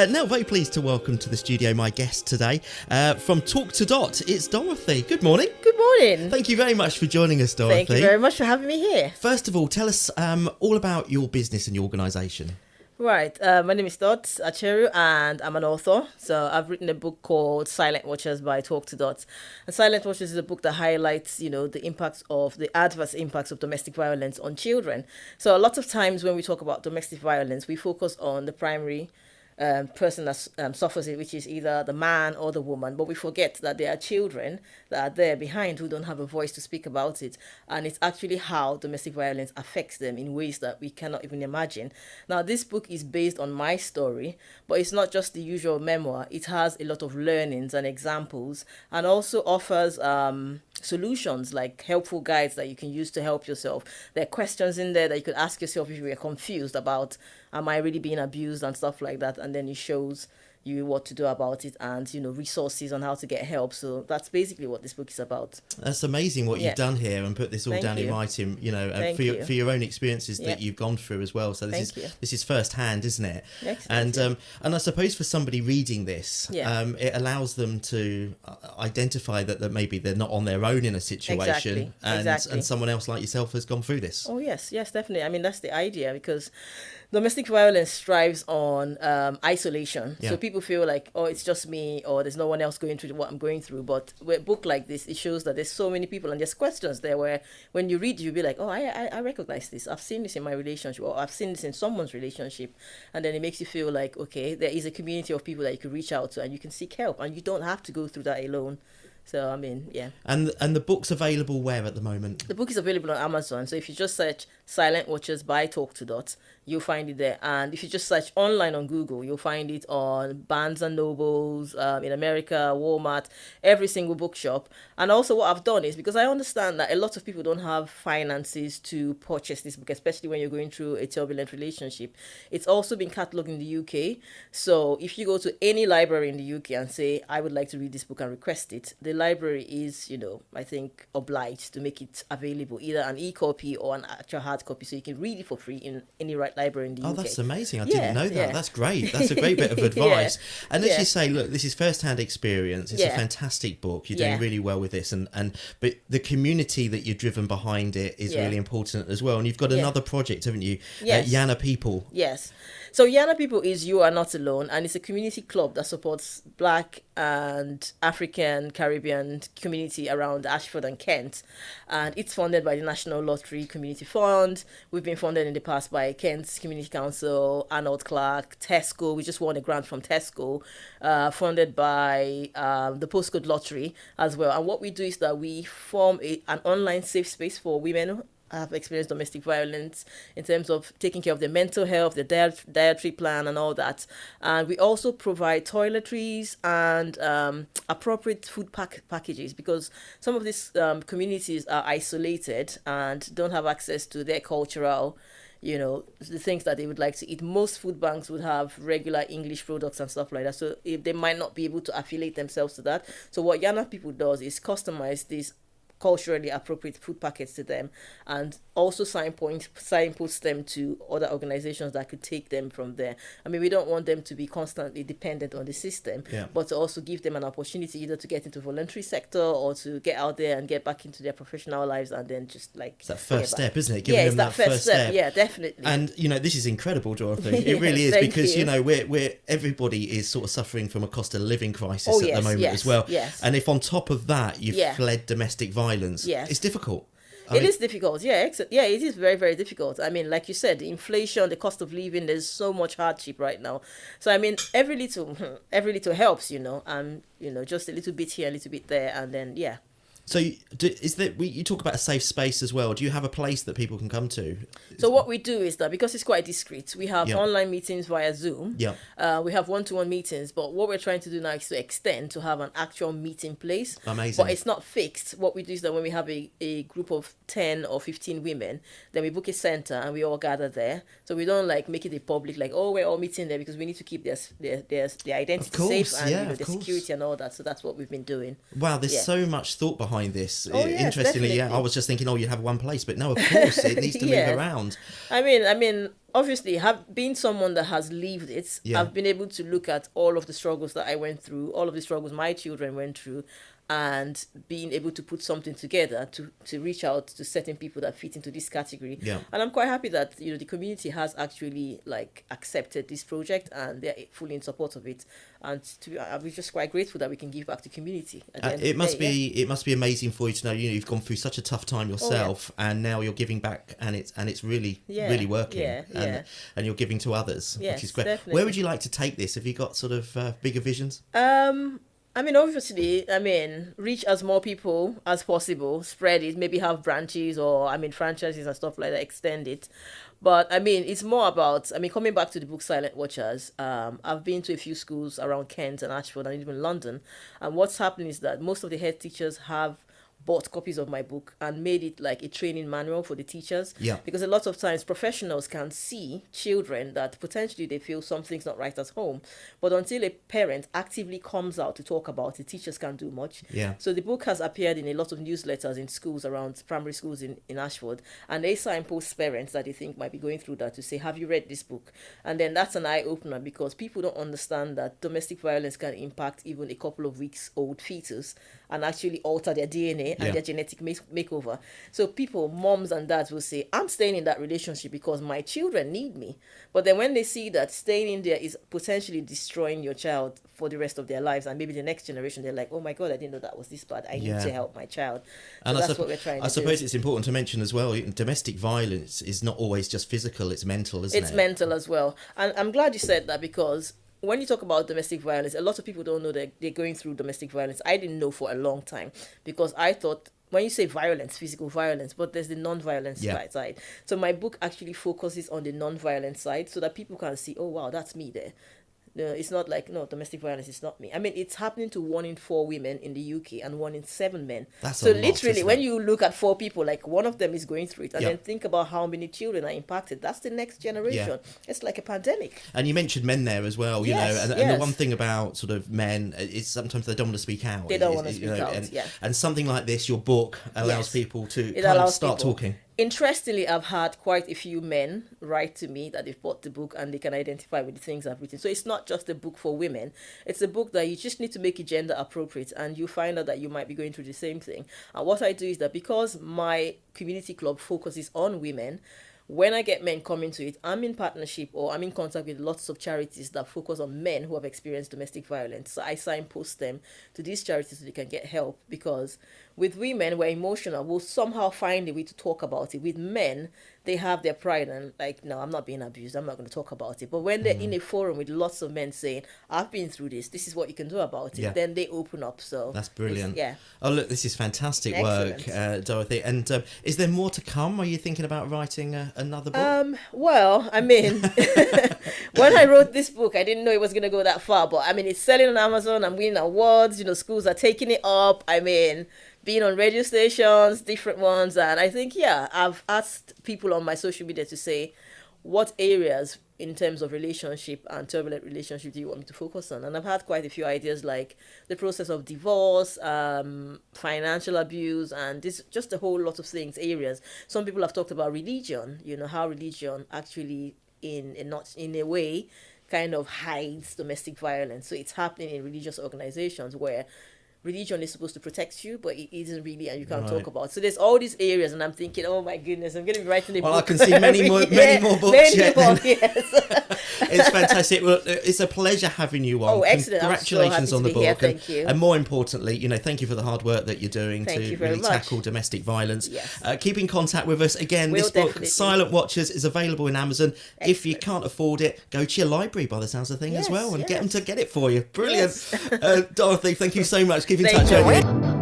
Now, very pleased to welcome to the studio my guest today from Talk2Dot. It's Dorothy. Good morning. Good morning. Thank you very much for joining us, Dorothy. Thank you very much for having me here. First of all, tell us all about your business and your organisation. Right. My name is Dot Acheru and I'm an author. So I've written a book called Silent Watchers by Talk2Dot. And Silent Watchers is a book that highlights, the adverse impacts of domestic violence on children. So a lot of times when we talk about domestic violence, we focus on the primary person that suffers it, which is either the man or the woman, but we forget that there are children that are there behind who don't have a voice to speak about it, and it's actually how domestic violence affects them in ways that we cannot even imagine. Now, this book is based on my story, but it's not just the usual memoir. It has a lot of learnings and examples, and also offers solutions, like helpful guides that you can use to help yourself. There are questions in there that you could ask yourself if you were confused about, am I really being abused and stuff like that, and then it shows you what to do about it and resources on how to get help. So that's basically what this book is about. That's amazing what you've done here and put this all down in writing, for your own experiences that you've gone through as well. So this is first hand, isn't it? Excellent. And I suppose for somebody reading this, it allows them to identify that maybe they're not on their own in a situation, and someone else like yourself has gone through this. Oh yes, definitely. I mean, that's the idea, because domestic violence thrives on isolation. So people feel like, oh, it's just me, or there's no one else going through what I'm going through. But with a book like this, it shows that there's so many people, and there's questions there where when you read, you'll be like, oh, I recognize this. I've seen this in my relationship, or I've seen this in someone's relationship. And then it makes you feel like, okay, there is a community of people that you could reach out to and you can seek help, and you don't have to go through that alone. So, I mean, yeah. And the book's available where at the moment? The book is available on Amazon. So if you just search Silent Watchers by Talk2Dot, you'll find it there. And if you just search online on Google, you'll find it on Barnes and Nobles, in America, Walmart, every single bookshop. And also what I've done is, because I understand that a lot of people don't have finances to purchase this book, especially when you're going through a turbulent relationship. It's also been catalogued in the UK. So if you go to any library in the UK and say, I would like to read this book and request it, the library is, I think, obliged to make it available, either an e-copy or an actual hard copy, so you can read it for free in any library in the UK. Oh, that's amazing. I didn't know that. Yeah. That's great. That's a great bit of advice. And as you say, look, this is first-hand experience. It's a fantastic book. You're doing really well with this. But the community that you're driven behind it is really important as well. And you've got another project, haven't you? Yes. Yana People. Yes. So Yana People is You Are Not Alone, and it's a community club that supports Black and African Caribbean community around Ashford and Kent. And it's funded by the National Lottery Community Fund. We've been funded in the past by Kent's Community Council, Arnold Clark, Tesco. We just won a grant from Tesco, funded by the Postcode Lottery as well. And what we do is that we form an online safe space for women have experienced domestic violence, in terms of taking care of their mental health, their dietary plan and all that. And we also provide toiletries and appropriate food packages, because some of these communities are isolated and don't have access to their cultural, the things that they would like to eat. Most food banks would have regular English products and stuff like that. So if they might not be able to affiliate themselves to that. So what Yana People does is customize these culturally appropriate food packets to them, and also signpost them to other organizations that could take them from there. I mean, we don't want them to be constantly dependent on the system, but to also give them an opportunity either to get into voluntary sector or to get out there and get back into their professional lives, and then just like... It's that first step, isn't it? Giving them that first step. Yeah, definitely. And, this is incredible, Dorothy. It really is, because, we're everybody is sort of suffering from a cost of living crisis at the moment as well. Yes. And if on top of that you've fled domestic violence, it's difficult. It is difficult. It is very, very difficult. I mean, like you said, the inflation, the cost of living, there's so much hardship right now. So, I mean, every little helps, and, just a little bit here, a little bit there, and then, So you talk about a safe space as well. Do you have a place that people can come to? So what we do is that, because it's quite discreet, we have online meetings via Zoom. We have one-to-one meetings, but what we're trying to do now is to extend to have an actual meeting place. Amazing. But it's not fixed. What we do is that when we have a group of 10 or 15 women, then we book a center and we all gather there. So we don't make it a public, we're all meeting there, because we need to keep their identity safe and their security and all that. So that's what we've been doing. Wow, there's so much thought behind this. Interestingly, I was just thinking, you'd have one place, but no, of course, it needs to move around. I mean, obviously, have been someone that has lived it, I've been able to look at all of the struggles that I went through, all of the struggles my children went through, and being able to put something together to reach out to certain people that fit into this category. And I'm quite happy that the community has actually like accepted this project and they're fully in support of it. And we're just quite grateful that we can give back to community. It must be amazing for you to know you've gone through such a tough time yourself, and now you're giving back, and it's really really working, and you're giving to others, which is great. Definitely. Where would you like to take this? Have you got sort of bigger visions? Obviously, reach as more people as possible, spread it, maybe have branches or, franchises and stuff like that, extend it. But, it's more about, coming back to the book Silent Watchers, I've been to a few schools around Kent and Ashford and even London. And what's happening is that most of the head teachers have bought copies of my book and made it like a training manual for the teachers. Because a lot of times professionals can see children that potentially they feel something's not right at home, but until a parent actively comes out to talk about it, teachers can't do much. So the book has appeared in a lot of newsletters in schools, around primary schools in Ashford, and they signpost parents that they think might be going through that to say, have you read this book? And then that's an eye-opener, because people don't understand that domestic violence can impact even a couple of weeks old fetus and actually alter their DNA and their genetic makeover. So people, moms and dads, will say, I'm staying in that relationship because my children need me. But then when they see that staying in there is potentially destroying your child for the rest of their lives, and maybe the next generation, they're like, oh my God, I didn't know that was this bad. I need to help my child. So that's what we're trying to do. I suppose it's important to mention as well, domestic violence is not always just physical, it's mental, isn't it? It's mental as well. And I'm glad you said that, because when you talk about domestic violence, a lot of people don't know that they're going through domestic violence. I didn't know for a long time, because I thought, when you say violence, physical violence, but there's the non-violence side. So my book actually focuses on the non-violent side, so that people can see, oh wow, that's me there. No, it's not like, no, domestic violence is not me. It's happening to 1 in 4 women in the UK and 1 in 7 men. That's so a lot, literally, when you look at 4 people, like one of them is going through it, and then think about how many children are impacted. That's the next generation. It's like a pandemic. And you mentioned men there as well, you know, and the one thing about sort of men is sometimes they don't want to speak out. They don't want to speak out, and something like this, your book, allows people to start talking. Interestingly, I've had quite a few men write to me that they've bought the book and they can identify with the things I've written. So it's not just a book for women. It's a book that you just need to make it gender appropriate, and you find out that you might be going through the same thing. And what I do is that, because my community club focuses on women, when I get men coming to it, I'm in partnership or I'm in contact with lots of charities that focus on men who have experienced domestic violence. So I signpost them to these charities so they can get help, because with women, we're emotional. We'll somehow find a way to talk about it. With men, they have their pride and like, no, I'm not being abused. I'm not going to talk about it. But when they're in a forum with lots of men saying, I've been through this. This is what you can do about it. Then they open up. So that's brilliant. Yeah. Oh, look, this is fantastic work, Dorothy. And is there more to come? Are you thinking about writing another book? Well, I mean, when I wrote this book, I didn't know it was going to go that far. But I mean, it's selling on Amazon. I'm winning awards. You know, schools are taking it up. I mean, being on radio stations, different ones. And I think, I've asked people on my social media to say, what areas in terms of relationship and turbulent relationship do you want me to focus on? And I've had quite a few ideas, like the process of divorce, financial abuse, and this just a whole lot of things, areas. Some people have talked about religion, you know, how religion actually in a way kind of hides domestic violence. So it's happening in religious organizations where religion is supposed to protect you, but it isn't really, and you can't talk about. So there's all these areas, and I'm thinking, oh my goodness, I'm going to be writing a book. Well, I can see many more books yet. It's fantastic. Well, it's a pleasure having you on. Oh, excellent. Congratulations on the book. Thank you. And more importantly, you know, thank you for the hard work that you're doing to really tackle domestic violence. Yes. Keep in contact with us. Again, this book, Silent Watchers, is available in Amazon. Excellent. If you can't afford it, go to your library by the sounds of the thing as well, and get them to get it for you. Brilliant. Dorothy, thank you so much. Keep in touch.